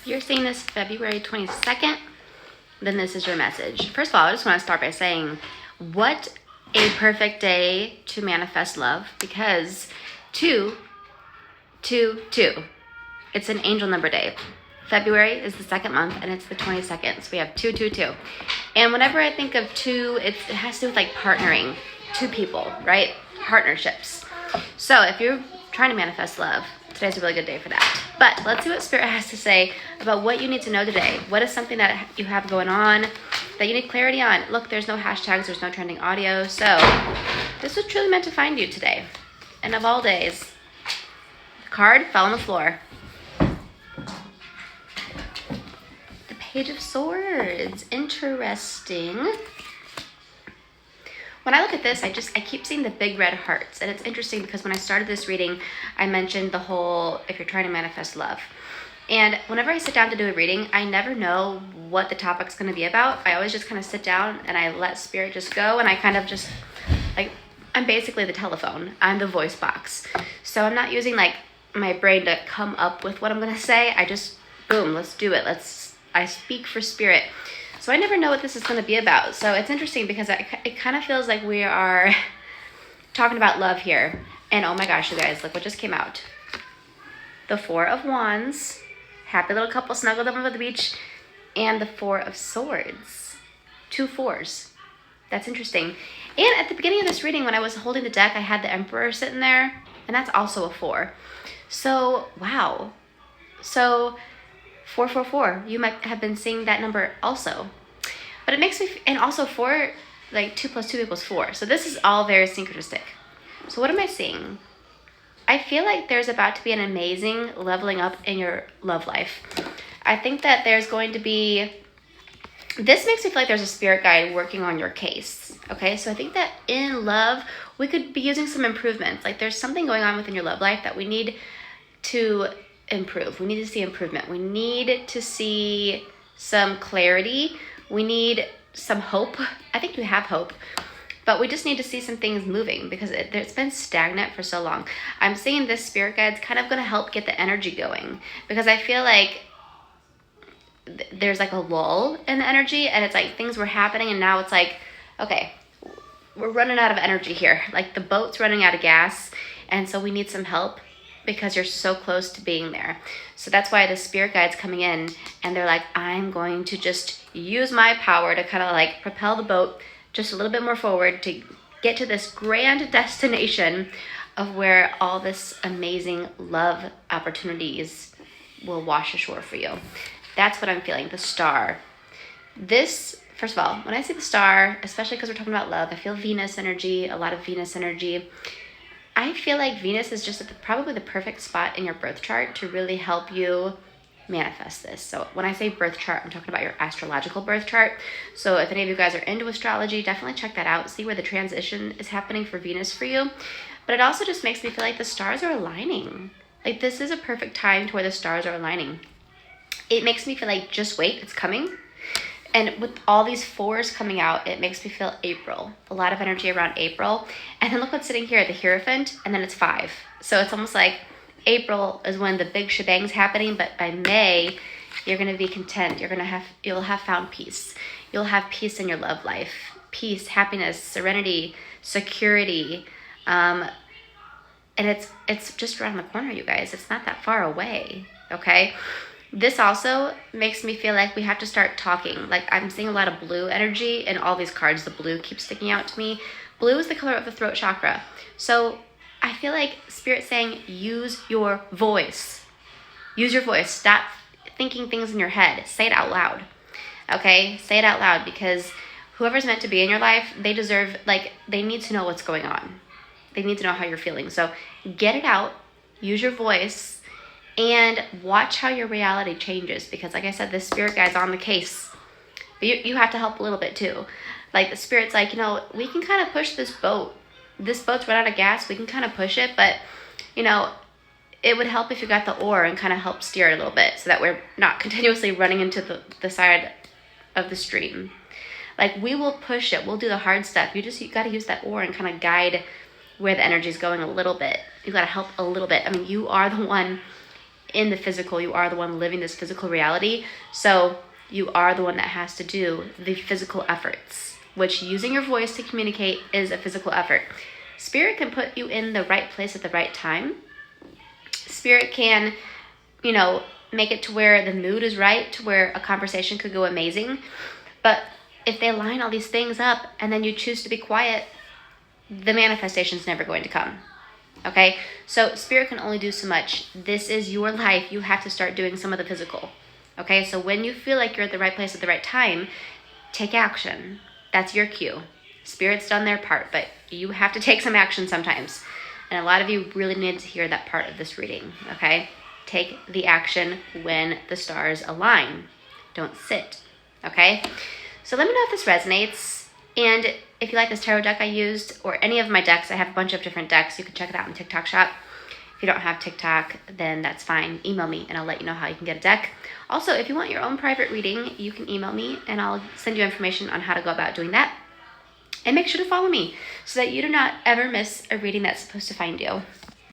If you're seeing this February 22nd, then this is your message. First of all, I just want to start by saying, what a perfect day to manifest love, because 2, 2, 2. It's an angel number day. February is the second month and it's the 22nd. So we have 2, 2, 2. And whenever I think of 2, it has to do with like partnering, 2 people, right? Partnerships. So if you're trying to manifest love, today's a really good day for that. But let's see what Spirit has to say about what you need to know today. What is something that you have going on that you need clarity on? Look, there's no hashtags, there's no trending audio. So this was truly meant to find you today. And of all days, the card fell on the floor. The Page of Swords. Interesting. When I look at this, I keep seeing the big red hearts. And it's interesting because when I started this reading, I mentioned the whole, if you're trying to manifest love. And whenever I sit down to do a reading, I never know what the topic's going to be about. I always just kind of sit down and I let Spirit just go. And I kind of just, like, I'm basically the telephone. I'm the voice box. So I'm not using, like, my brain to come up with what I'm going to say. I just, boom, let's do it. I speak for Spirit. So I never know what this is going to be about. So it's interesting because it kind of feels like we are talking about love here. And oh my gosh, you guys, look what just came out. The 4 of Wands. Happy little couple snuggled up on the beach. And the 4 of Swords. 2 4s. That's interesting. And at the beginning of this reading, when I was holding the deck, I had the Emperor sitting there. And that's also a 4. So, wow. So 444. You might have been seeing that number also. But it makes me, and also 4, like 2 plus 2 equals 4. So this is all very synchronistic. So what am I seeing? I feel like there's about to be an amazing leveling up in your love life. I think that there's going to be, this makes me feel like there's a spirit guide working on your case. Okay, so I think that in love, we could be using some improvements. Like there's something going on within your love life that we need to improve. We need to see improvement. We need to see some clarity. We need some hope. I think you have hope, but we just need to see some things moving because it's been stagnant for so long. I'm seeing this spirit guide's kind of going to help get the energy going because I feel like there's like a lull in the energy and it's like things were happening and now it's like, okay, we're running out of energy here. Like the boat's running out of gas and so we need some help because you're so close to being there. So that's why the spirit guide's coming in and they're like, I'm going to just use my power to kind of like propel the boat just a little bit more forward to get to this grand destination of where all this amazing love opportunities will wash ashore for you. That's what I'm feeling, the star. This, first of all, when I see the star, especially because we're talking about love, I feel Venus energy, a lot of Venus energy. I feel like Venus is just probably the perfect spot in your birth chart to really help you manifest this. So when I say birth chart, I'm talking about your astrological birth chart. So if any of you guys are into astrology, definitely check that out. See where the transition is happening for Venus for you. But it also just makes me feel like the stars are aligning. Like this is a perfect time to where the stars are aligning. It makes me feel like just wait, it's coming. And with all these 4s coming out, it makes me feel April. A lot of energy around April. And then look what's sitting here, the Hierophant, and then it's 5. So it's almost like April is when the big shebang's happening, but by May, you're gonna be content. You'll have found peace. You'll have peace in your love life. Peace, happiness, serenity, security. And it's just around the corner, you guys. It's not that far away, okay? This also makes me feel like we have to start talking. Like I'm seeing a lot of blue energy in all these cards. The blue keeps sticking out to me. Blue is the color of the throat chakra. So I feel like Spirit's saying, use your voice. Use your voice. Stop thinking things in your head. Say it out loud. Okay? Say it out loud because whoever's meant to be in your life, they deserve, like, they need to know what's going on. They need to know how you're feeling. So get it out. Use your voice. And watch how your reality changes because like I said, the spirit guide's on the case. But you have to help a little bit too. Like the spirit's like, you know, we can kind of push this boat. This boat's run out of gas. We can kind of push it. But, you know, it would help if you got the oar and kind of help steer it a little bit so that we're not continuously running into the side of the stream. Like we will push it. We'll do the hard stuff. You got to use that oar and kind of guide where the energy is going a little bit. You got to help a little bit. I mean, you are the one in the physical. You are the one living this physical reality. So you are the one that has to do the physical efforts, which using your voice to communicate is a physical effort. Spirit can put you in the right place at the right time. Spirit can, make it to where the mood is right, to where a conversation could go amazing. But if they line all these things up and then you choose to be quiet, the manifestation's never going to come. Okay? So Spirit can only do so much. This is your life. You have to start doing some of the physical. Okay? So when you feel like you're at the right place at the right time, take action. That's your cue. Spirit's done their part, but you have to take some action sometimes. And a lot of you really need to hear that part of this reading, okay? Take the action when the stars align. Don't sit, okay? So let me know if this resonates. And if you like this tarot deck I used, or any of my decks, I have a bunch of different decks. You can check it out on TikTok Shop. If you don't have TikTok, then that's fine. Email me and I'll let you know how you can get a deck. Also, if you want your own private reading, you can email me and I'll send you information on how to go about doing that. And make sure to follow me so that you do not ever miss a reading that's supposed to find you.